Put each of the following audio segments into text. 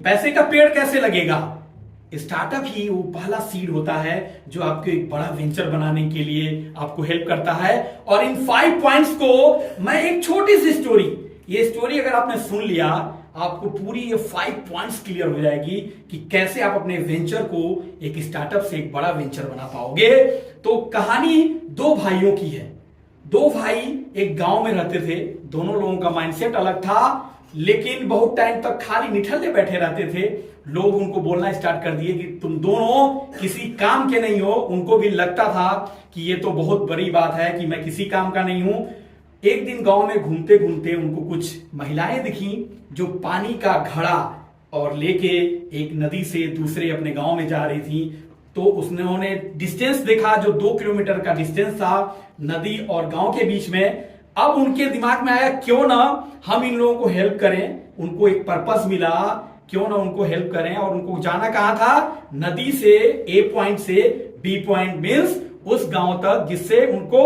पैसे का पेड़ कैसे लगेगा? स्टार्टअप ही वो पहला सीड होता है जो आपको एक बड़ा वेंचर बनाने के लिए आपको हेल्प करता है। और इन 5 पॉइंट्स को मैं एक छोटी सी स्टोरी, ये स्टोरी अगर आपने सुन लिया आपको पूरी ये 5 पॉइंट्स क्लियर हो जाएगी कि कैसे आप अपने वेंचर को एक स्टार्टअप से एक बड़ा वेंचर बना पाओगे। तो कहानी 2 भाइयों की है। 2 भाई एक गांव में रहते थे। दोनों लोगों का माइंडसेट अलग था, लेकिन बहुत टाइम तक खाली निठल्ले बैठे रहते थे। लोग उनको बोलना स्टार्ट कर दिए कि तुम दोनों किसी काम के नहीं हो। उनको भी लगता था कि ये तो बहुत बड़ी बात है कि मैं किसी काम का नहीं हूं। एक दिन गांव में घूमते घूमते उनको कुछ महिलाएं दिखी जो पानी का घड़ा और लेके एक नदी से दूसरे अपने गांव में जा रही थी। तो उन्होंने डिस्टेंस देखा जो 2 किलोमीटर का डिस्टेंस था नदी और गांव के बीच में। अब उनके दिमाग में आया क्यों ना हम इन लोगों को हेल्प करें। उनको एक पर्पस मिला, क्यों ना उनको हेल्प करें। और उनको जाना कहां था? नदी से ए पॉइंट से बी पॉइंट मींस उस गांव तक, जिससे उनको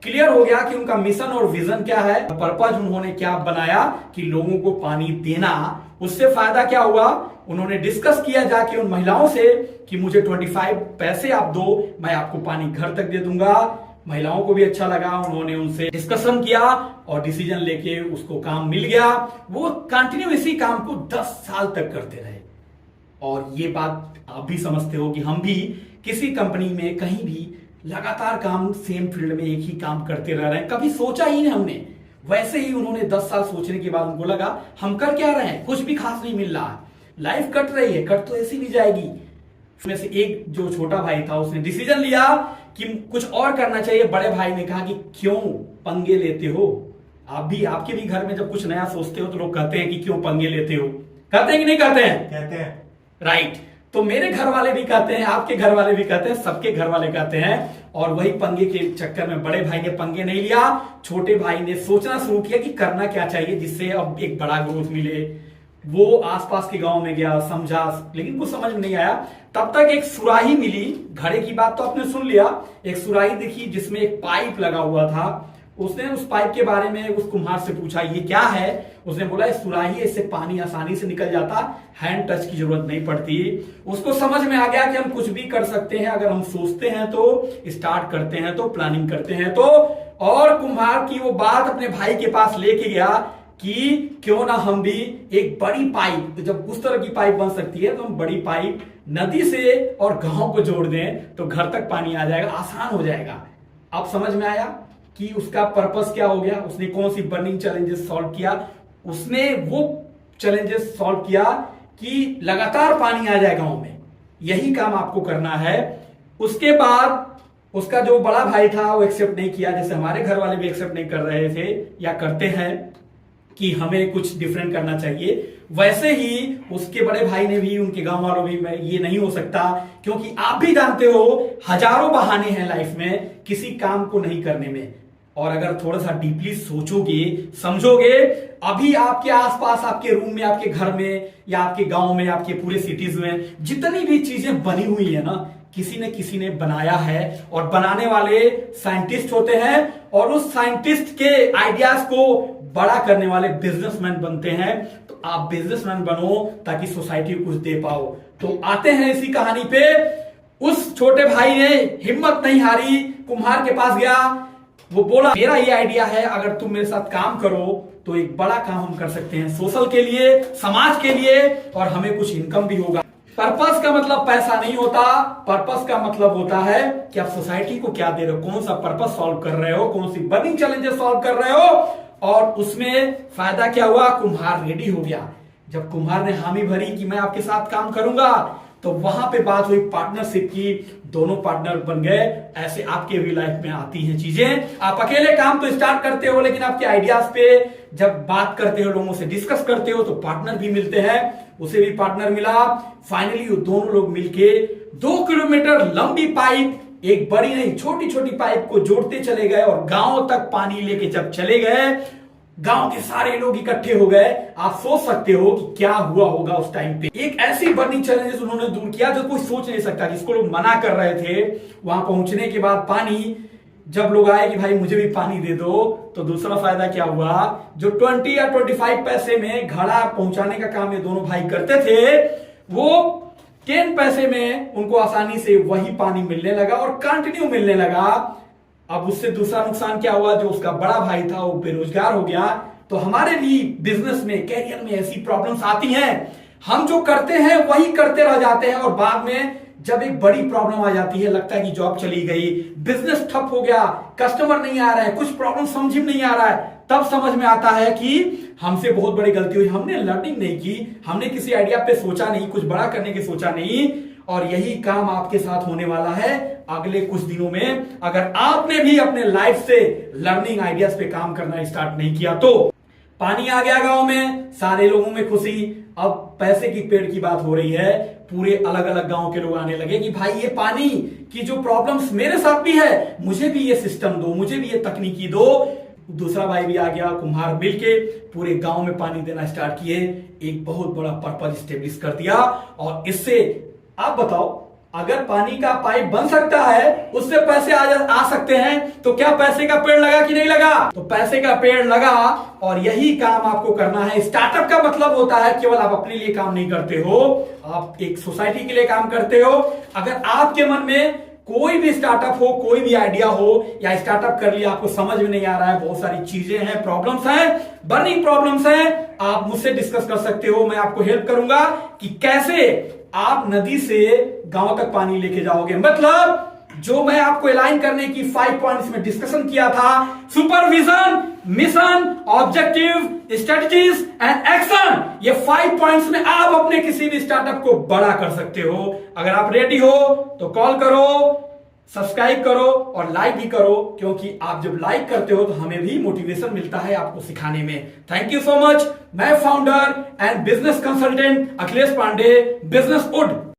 क्लियर हो गया कि उनका मिशन और विजन क्या है। पर्पस उन्होंने क्या बनाया कि लोगों को पानी देना। उससे फायदा क्या हुआ? उन्होंने डिस्कस किया जाके उन महिलाओं से कि मुझे 25 पैसे आप दो, मैं आपको पानी घर तक दे दूंगा। महिलाओं को भी अच्छा लगा, उन्होंने उनसे डिस्कशन किया और डिसीजन लेके उसको काम मिल गया। वो कंटिन्यू इसी काम को 10 साल तक करते रहे। और ये बात आप भी समझते हो कि हम भी किसी कंपनी में कहीं भी लगातार काम सेम फील्ड में एक ही काम करते रह रहे हैं। कभी सोचा ही नहीं हमने। वैसे ही उन्होंने 10 साल सोचने के बाद उनको लगा हम कर क्या रहे हैं, कुछ भी खास नहीं मिल रहा है, लाइफ कट रही है, कट तो ऐसी भी जाएगी। उसमें से एक जो छोटा भाई था उसने डिसीजन लिया कि कुछ और करना चाहिए। बड़े भाई ने कहा कि क्यों पंगे लेते हो? आप भी, आपके भी घर में जब कुछ नया सोचते हो तो लोग कहते हैं कि क्यों पंगे लेते हो। कहते हैं कि नहीं कहते हैं? कहते हैं। राइट। तो मेरे घर वाले भी कहते हैं, आपके घर वाले भी कहते हैं, सबके घर वाले कहते हैं। और वही पंगे के चक्कर में बड़े भाई ने पंगे नहीं लिया। छोटे भाई ने सोचना शुरू किया कि करना क्या चाहिए जिससे अब एक बड़ा ग्रोथ मिले। वो आसपास के गांव में गया, समझा, लेकिन कुछ समझ में नहीं आया। तब तक एक सुराही मिली। घड़े की बात तो आपने सुन लिया। एक सुराही दिखी जिसमें एक पाइप लगा हुआ था। उसने उस पाइप के बारे में उस कुम्हार से पूछा ये क्या है। उसने बोला सुराही है, इससे पानी आसानी से निकल जाता, हैंड टच की जरूरत नहीं पड़ती। उसको समझ में आ गया कि हम कुछ भी कर सकते हैं अगर हम सोचते हैं तो, स्टार्ट करते हैं तो, प्लानिंग करते हैं तो। और कुम्हार की वो बात अपने भाई के पास लेके गया कि क्यों ना हम भी एक बड़ी पाइप, तो जब उस तरह की पाइप बन सकती है तो हम बड़ी पाइप नदी से और गांव को जोड़ दें तो घर तक पानी आ जाएगा, आसान हो जाएगा। अब समझ में आया कि उसका पर्पस क्या हो गया। उसने कौन सी बर्निंग चैलेंजेस सॉल्व किया। उसने वो चैलेंजेस सॉल्व किया कि लगातार पानी आ जाए गांव में। यही काम आपको करना है। उसके बाद उसका जो बड़ा भाई था वो एक्सेप्ट नहीं किया, जैसे हमारे घर वाले भी एक्सेप्ट नहीं कर रहे थे या करते हैं कि हमें कुछ डिफरेंट करना चाहिए। वैसे ही उसके बड़े भाई ने भी, उनके गांव वालों भी, ये नहीं हो सकता क्योंकि आप भी जानते हो हजारों बहाने हैं लाइफ में किसी काम को नहीं करने में। और अगर थोड़ा सा डीपली सोचोगे, समझोगे, अभी आपके आसपास, आपके रूम में, आपके घर में या आपके गांव में, आपके पूरे सिटीज में जितनी भी चीजें बनी हुई है ना, किसी ने बनाया है। और बनाने वाले साइंटिस्ट होते हैं और उस साइंटिस्ट के आइडियाज को बड़ा करने वाले बिजनेसमैन बनते हैं। तो आप बिजनेसमैन बनो ताकि सोसाइटी को कुछ दे पाओ। तो आते हैं इसी कहानी पे। उस छोटे भाई ने हिम्मत नहीं हारी, कुम्हार के पास गया। वो बोला मेरा ये आइडिया है, अगर तुम मेरे साथ काम करो तो एक बड़ा काम हम कर सकते हैं सोशल के लिए, समाज के लिए, और हमें कुछ इनकम भी होगा। पर्पस का मतलब पैसा नहीं होता। पर्पस का मतलब होता है कि आप सोसाइटी को क्या दे रहे हो, कौन सा पर्पस सॉल्व कर रहे हो, कौन सी बर्निंग चैलेंजेस सॉल्व कर रहे हो। और उसमें फायदा क्या हुआ? कुम्हार रेडी हो गया। जब कुम्हार ने हामी भरी कि मैं आपके साथ काम करूंगा तो वहां पे बात हुई पार्टनरशिप की। दोनों पार्टनर बन गए। ऐसे आपके भी लाइफ में आती हैं चीजें। आप अकेले काम तो स्टार्ट करते हो लेकिन आपके आइडियाज पे जब बात करते हो, लोगों से डिस्कस करते हो तो पार्टनर भी मिलते हैं। उसे भी पार्टनर मिला। फाइनली वो दोनों लोग मिलके 2 किलोमीटर लंबी पाइप, एक बड़ी नहीं छोटी छोटी पाइप को जोड़ते चले गए और गांव तक पानी लेके जब चले गए, गांव के सारे लोग इकट्ठे हो गए। आप सोच सकते हो कि क्या हुआ होगा उस टाइम पे। एक ऐसी बर्निंग चैलेंजेस उन्होंने दूर किया जो कोई सोच नहीं सकता, जिसको लोग मना कर रहे थे। वहां पहुंचने के बाद पानी जब लोग आए कि भाई मुझे भी पानी दे दो, तो दूसरा फायदा क्या हुआ, जो 20 या 25 पैसे में घड़ा पहुंचाने का काम ये दोनों भाई करते थे, वो 10 पैसे में उनको आसानी से वही पानी मिलने लगा और कंटिन्यू मिलने लगा। अब उससे दूसरा नुकसान क्या हुआ, जो उसका बड़ा भाई था वो बेरोजगार हो गया। तो हमारे भी बिजनेस में, कैरियर में ऐसी प्रॉब्लम्स आती हैं, हम जो करते हैं वही करते रह जाते हैं और बाद में जब एक बड़ी प्रॉब्लम आ जाती है, लगता है कि जॉब चली गई, बिजनेस ठप हो गया, कस्टमर नहीं आ रहा है, कुछ प्रॉब्लम समझ में नहीं आ रहा है, तब समझ में आता है कि हमसे बहुत बड़ी गलती हुई, हमने लर्निंग नहीं की, हमने किसी आइडिया पे सोचा नहीं, कुछ बड़ा करने की सोचा नहीं। और यही काम आपके साथ होने वाला है अगले कुछ दिनों में, अगर आपने भी अपने लाइफ से लर्निंग आइडियाज पे काम करना स्टार्ट नहीं किया तो। पानी आ गया गांव में, सारे लोगों में खुशी। अब पैसे की पेड़ की बात हो रही है, पूरे अलग अलग गांव के लोग आने लगे कि भाई ये पानी की जो प्रॉब्लम्स मेरे साथ भी है, मुझे भी ये सिस्टम दो, मुझे भी ये तकनीकी दो। दूसरा भाई भी आ गया, कुम्हार मिलके पूरे गांव में पानी देना स्टार्ट किए, एक बहुत बड़ा पर्पज स्टेब्लिश कर दिया। और इससे आप बताओ, अगर पानी का पाइप बन सकता है, उससे पैसे आ सकते हैं, तो क्या पैसे का पेड़ लगा कि नहीं लगा? तो पैसे का पेड़ लगा। और यही काम आपको करना है। स्टार्टअप का मतलब होता है केवल आप अपने लिए काम नहीं करते हो, आप एक सोसाइटी के लिए काम करते हो। अगर आपके मन में कोई भी स्टार्टअप हो, कोई भी आइडिया हो, या स्टार्टअप कर लिया, आपको समझ में नहीं आ रहा है, बहुत सारी चीजें हैं, प्रॉब्लम्स हैं, बर्निंग प्रॉब्लम्स हैं, आप मुझसे डिस्कस कर सकते हो। मैं आपको हेल्प करूंगा कि कैसे आप नदी से गांव तक पानी लेके जाओगे। मतलब जो मैं आपको अलाइन करने की 5 पॉइंट्स में डिस्कशन किया था, supervision, mission, objective, strategies and action, ये 5 पॉइंट्स में आप अपने किसी भी स्टार्टअप को बड़ा कर सकते हो। अगर आप रेडी हो तो कॉल करो, सब्सक्राइब करो और लाइक भी करो, क्योंकि आप जब लाइक करते हो तो हमें भी मोटिवेशन मिलता है आपको सिखाने में। Thank you so much. मैं founder and business consultant Akhilesh Pandey, business would.